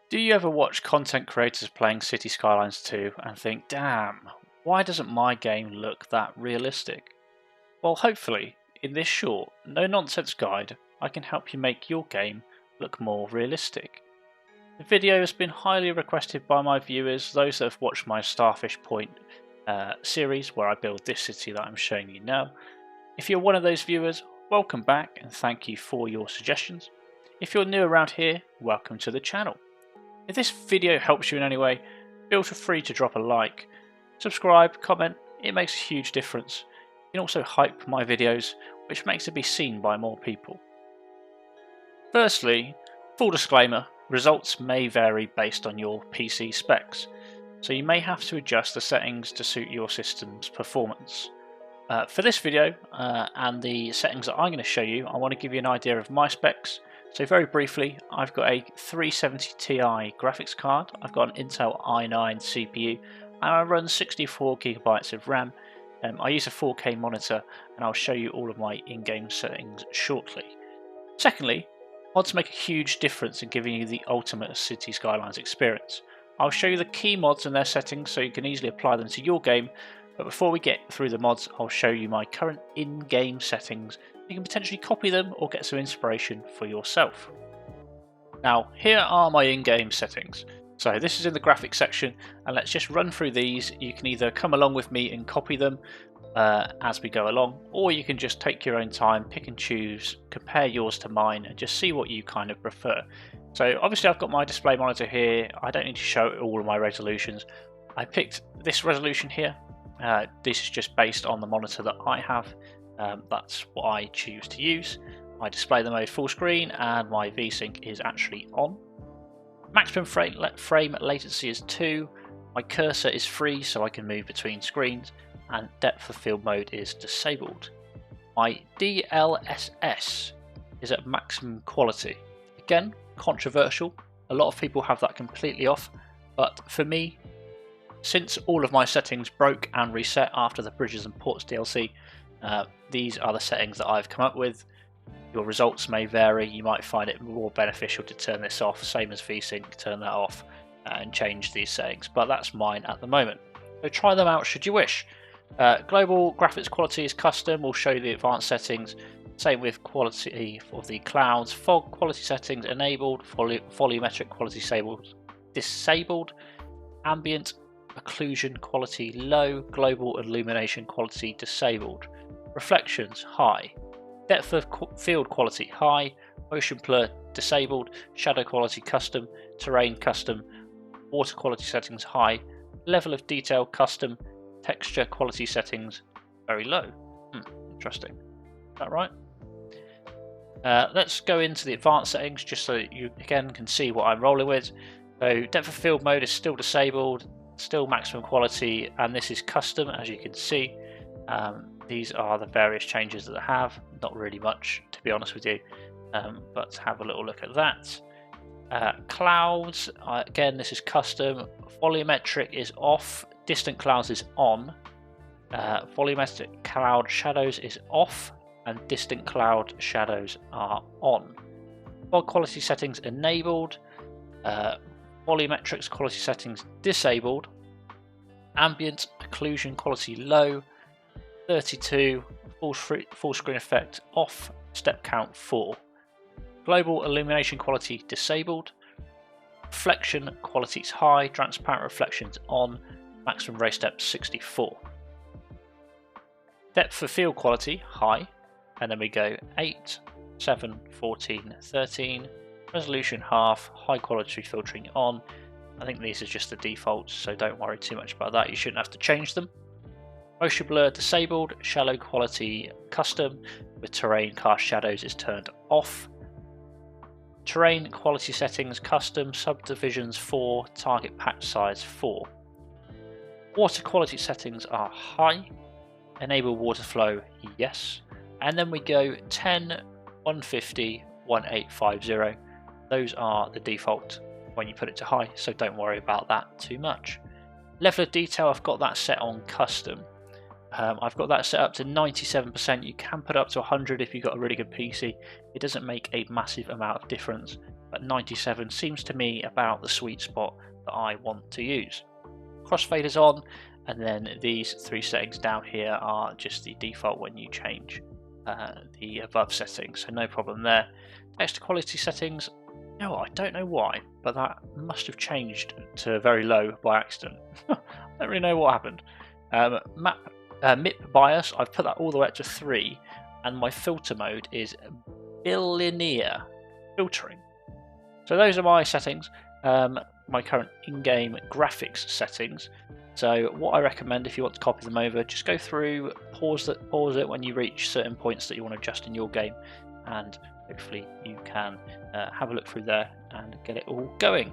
Do you ever watch content creators playing City Skylines 2 and think, damn, why doesn't my game look that realistic? Well, hopefully, in this short, no nonsense guide, I can help you make your game look more realistic. The video has been highly requested by my viewers, those that have watched my Starfish Point series where I build this city that I'm showing you now. If you're one of those viewers, welcome back and thank you for your suggestions. If you're new around here, welcome to the channel. If this video helps you in any way, feel free to drop a like, subscribe, comment, it makes a huge difference. You can also hype my videos, which makes it be seen by more people. Firstly, full disclaimer, results may vary based on your PC specs, so you may have to adjust the settings to suit your system's performance. For this video and the settings that I'm going to show you, I want to give you an idea of my specs. So very briefly, I've got a 370 Ti graphics card, I've got an Intel i9 CPU, and I run 64GB of RAM. I use a 4K monitor, and I'll show you all of my in-game settings shortly. Secondly, mods make a huge difference in giving you the ultimate City Skylines experience. I'll show you the key mods and their settings so you can easily apply them to your game, but before we get through the mods, I'll show you my current in-game settings. You can potentially copy them or get some inspiration for yourself. Now, here are my in-game settings. So this is in the graphics section, and let's just run through these. You can either come along with me and copy them as we go along, or you can just take your own time, pick and choose, compare yours to mine, and just see what you kind of prefer. So obviously I've got my display monitor here. I don't need to show all of my resolutions. I picked this resolution here. This is just based on the monitor that I have. That's what I choose to use. My display mode full screen and my VSync is actually on. Maximum frame latency is 2. My cursor is free so I can move between screens, and depth of field mode is disabled. My DLSS is at maximum quality. Again, controversial. A lot of people have that completely off, but for me, since all of my settings broke and reset after the Bridges and Ports DLC, these are the settings that I've come up with. Your results may vary. You might find it more beneficial to turn this off, same as VSync, turn that off and change these settings, but that's mine at the moment. So try them out should you wish. Global graphics quality is custom, we'll show you the advanced settings. Same with quality of the clouds, fog quality settings enabled, volumetric quality disabled, ambient occlusion quality low, global illumination quality disabled, reflections high, depth of field quality high, motion blur disabled, shadow quality custom, terrain custom, water quality settings high, level of detail custom, texture quality settings very low. Interesting. Is that right? Let's go into the advanced settings just so that you again can see what I'm rolling with. So depth of field mode is still disabled, still maximum quality, and this is custom as you can see. These are the various changes that I have, not really much to be honest with you, but have a little look at that. Clouds, again this is custom, volumetric is off, distant clouds is on, volumetric cloud shadows is off, and distant cloud shadows are on. Fog quality settings enabled, volumetrics quality settings disabled, ambient occlusion quality low, 32, full screen effect off, step count 4. Global illumination quality disabled, reflection qualities high, transparent reflections on, maximum ray step 64. Depth of field quality high, and then we go 8, 7, 14, 13, resolution half, high quality filtering on. I think these are just the defaults, so don't worry too much about that, you shouldn't have to change them. Motion blur disabled, shallow quality custom, with terrain cast shadows is turned off. Terrain quality settings custom, subdivisions 4, target patch size 4. Water quality settings are high, enable water flow yes, and then we go 10, 150, 1850. Those are the default when you put it to high, so don't worry about that too much. Level of detail, I've got that set on custom. I've got that set up to 97%. You can put up to 100 if you've got a really good PC. It doesn't make a massive amount of difference. but 97 seems to me about the sweet spot that I want to use. Crossfaders on, and then these 3 settings down here are just the default when you change the above settings, so no problem there. Texture quality settings, no, I don't know why, but that must have changed to very low by accident. I don't really know what happened. MIP bias, I've put that all the way up to 3, and my filter mode is bilinear filtering. So those are my settings, my current in-game graphics settings. So what I recommend, if you want to copy them over, just go through, pause it when you reach certain points that you want to adjust in your game, and hopefully you can have a look through there and get it all going.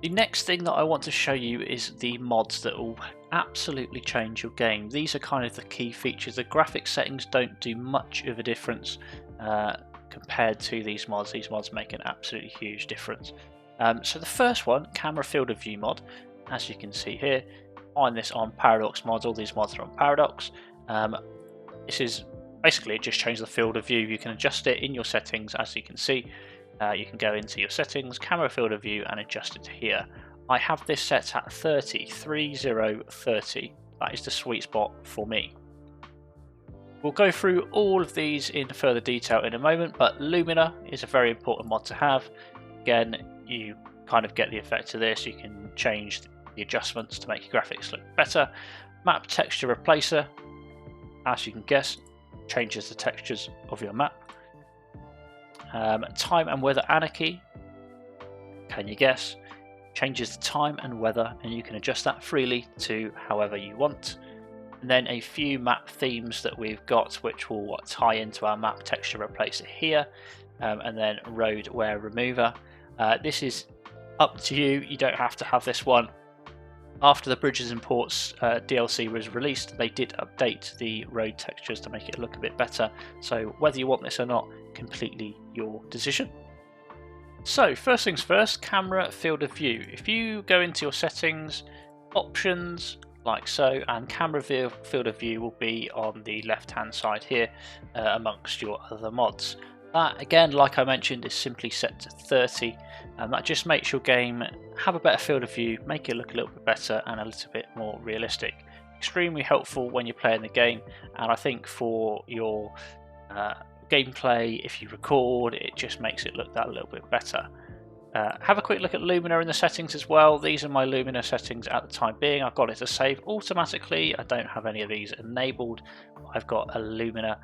The next thing that I want to show you is the mods that will absolutely change your game. These are kind of the key features. The graphics settings don't do much of a difference compared to these mods. These mods make an absolutely huge difference. So the first one, camera field of view mod, as you can see here, find this on Paradox mods. All these mods are on Paradox. This is basically, it just changes the field of view. You can adjust it in your settings, as you can see. You can go into your settings, camera field of view, and adjust it to here. I have this set at 30. That is the sweet spot for me. We'll go through all of these in further detail in a moment, but Lumina is a very important mod to have. Again, you kind of get the effect of this. You can change the adjustments to make your graphics look better. Map texture replacer, as you can guess, changes the textures of your map. Time and weather anarchy, can you guess, changes the time and weather, and you can adjust that freely to however you want. And then a few map themes that we've got, which will tie into our map texture replacer here, and then road wear remover. This is up to you. You don't have to have this one. After the Bridges and Ports DLC was released, they did update the road textures to make it look a bit better. So whether you want this or not, completely your decision. So first things first, camera field of view. If you go into your settings, options, like so, and camera field of view will be on the left hand side here amongst your other mods. That, again, like I mentioned, is simply set to 30, and that just makes your game have a better field of view, make it look a little bit better and a little bit more realistic. Extremely helpful when you're playing the game, and I think for your gameplay, if you record, it just makes it look that little bit better. Have a quick look at Lumina in the settings as well. These are my Lumina settings at the time being. I've got it to save automatically. I don't have any of these enabled. I've got a Lumina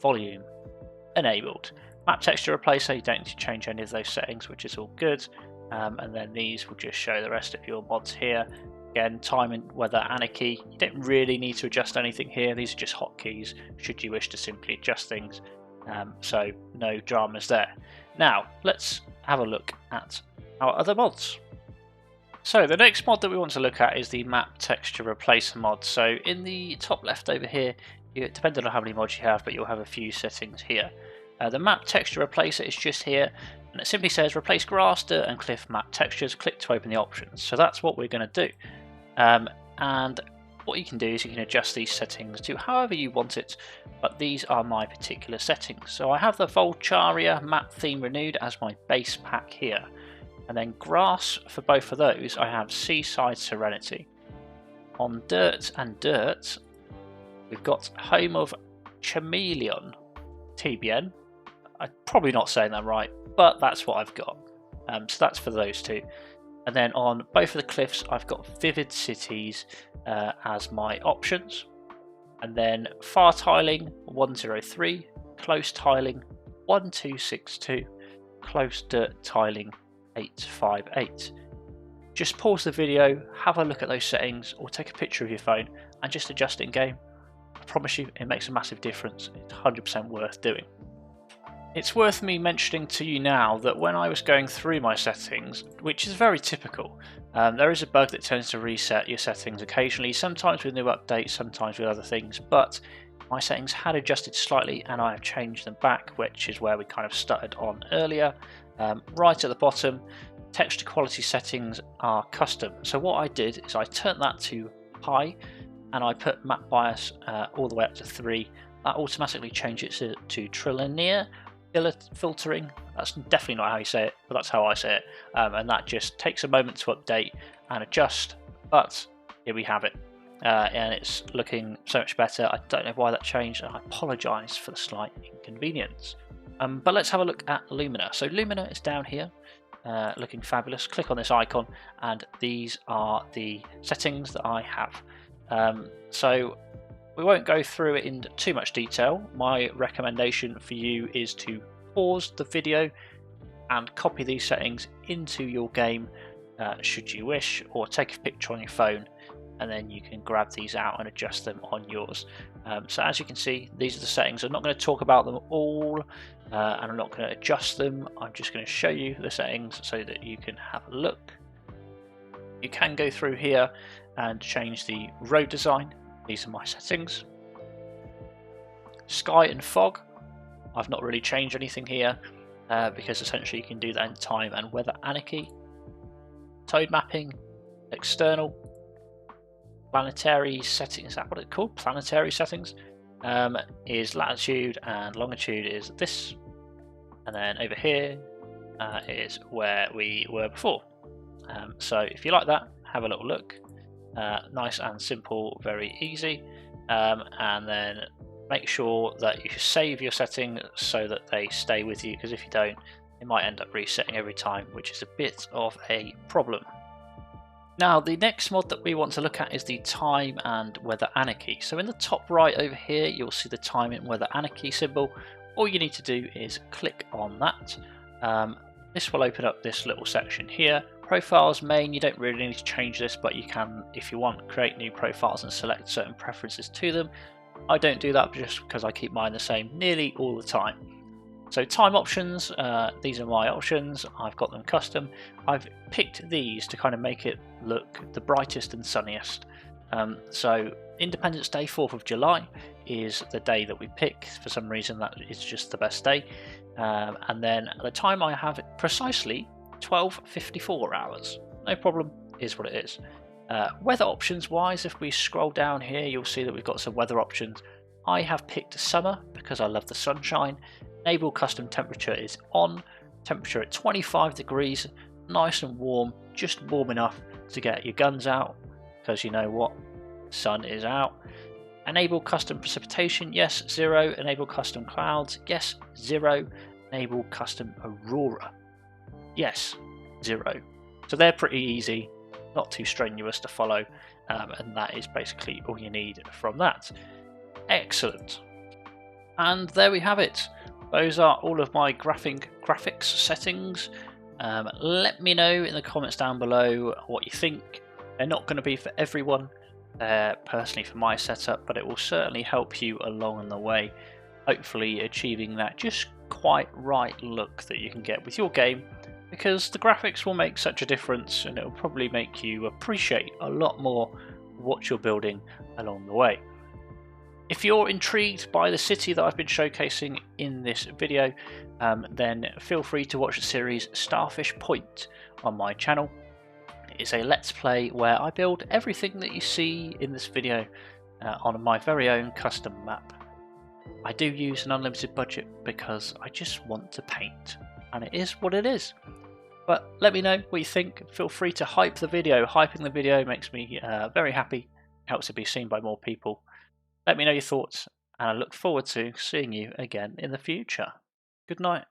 volume enabled. Map texture replacer, you don't need to change any of those settings, which is all good. And then these will just show the rest of your mods here. Again, time and weather anarchy, you don't really need to adjust anything here. These are just hotkeys should you wish to simply adjust things, so no dramas there. Now let's have a look at our other mods. So the next mod that we want to look at is the map texture replacer mod. So in the top left over here, depending on how many mods you have, but you'll have a few settings here. The map texture replacer is just here, and it simply says replace grass, dirt and cliff map textures. Click to open the options. So that's what we're going to do. And what you can do is you can adjust these settings to however you want it, but these are my particular settings. So I have the Volcharia map theme renewed as my base pack here, and then grass for both of those I have Seaside Serenity. On dirt and dirt we've got Home of Chameleon TBN. I'm probably not saying that right, but that's what I've got. So that's for those two. And then on both of the cliffs I've got Vivid Cities as my options. And then far tiling 103, close tiling 1262, close dirt tiling 858. Just pause the video, have a look at those settings, or take a picture of your phone and just adjust it in game. I promise you it makes a massive difference. It's 100% worth doing. It's worth me mentioning to you now that when I was going through my settings, which is very typical, there is a bug that tends to reset your settings occasionally, sometimes with new updates, sometimes with other things, but my settings had adjusted slightly and I have changed them back, which is where we kind of started on earlier. Right at the bottom, texture quality settings are custom. So what I did is I turned that to high and I put map bias all the way up to 3. That automatically changes it to trilinear, filtering. That's definitely not how you say it, but that's how I say it. And that just takes a moment to update and adjust, but here we have it. And it's looking so much better. I don't know why that changed, and I apologise for the slight inconvenience. But let's have a look at Lumina. So Lumina is down here, looking fabulous. Click on this icon, and these are the settings that I have. So we won't go through it in too much detail. My recommendation for you is to pause the video and copy these settings into your game should you wish, or take a picture on your phone, and then you can grab these out and adjust them on yours. So as you can see, these are the settings. I'm not going to talk about them all, and I'm not going to adjust them. I'm just going to show you the settings so that you can have a look. You can go through here and change the road design. These are my settings. Sky and fog, I've not really changed anything here because essentially you can do that in time and weather anarchy. Toad mapping, external, planetary settings, is that what it's called? Planetary settings is latitude, and longitude is this, and then over here is where we were before. So if you like that, have a little look. Nice and simple, very easy, and then make sure that you save your settings so that they stay with you, because if you don't, it might end up resetting every time, which is a bit of a problem. Now the next mod that we want to look at is the time and weather anarchy. So in the top right over here you'll see the time and weather anarchy symbol. All you need to do is click on that. This will open up this little section here. Profiles main, you don't really need to change this, but you can, if you want, create new profiles and select certain preferences to them. I don't do that just because I keep mine the same nearly all the time. So time options, these are my options. I've got them custom. I've picked these to kind of make it look the brightest and sunniest. So Independence Day, 4th of July is the day that we pick. For some reason that is just the best day. And then at the time I have it precisely 12:54 hours. No problem, is what it is. Weather options wise, if we scroll down here you'll see that we've got some weather options. I have picked summer because I love the sunshine. Enable custom temperature is on. Temperature at 25 degrees, nice and warm, just warm enough to get your guns out, because you know what, sun is out. Enable custom precipitation, yes, 0. Enable custom clouds, yes, 0. Enable custom aurora, yes, 0. So they're pretty easy, not too strenuous to follow, and that is basically all you need from that. Excellent. And there we have it. Those are all of my graphics settings. Let me know in the comments down below what you think. They're not going to be for everyone, personally for my setup, but it will certainly help you along the way, hopefully achieving that just quite right look that you can get with your game, because the graphics will make such a difference, and it will probably make you appreciate a lot more what you're building along the way. If you're intrigued by the city that I've been showcasing in this video, then feel free to watch the series Starfish Point on my channel. It's a let's play where I build everything that you see in this video on my very own custom map. I do use an unlimited budget because I just want to paint, and it is what it is. But let me know what you think. Feel free to hype the video. Hyping the video makes me very happy, helps it be seen by more people. Let me know your thoughts, and I look forward to seeing you again in the future. Good night.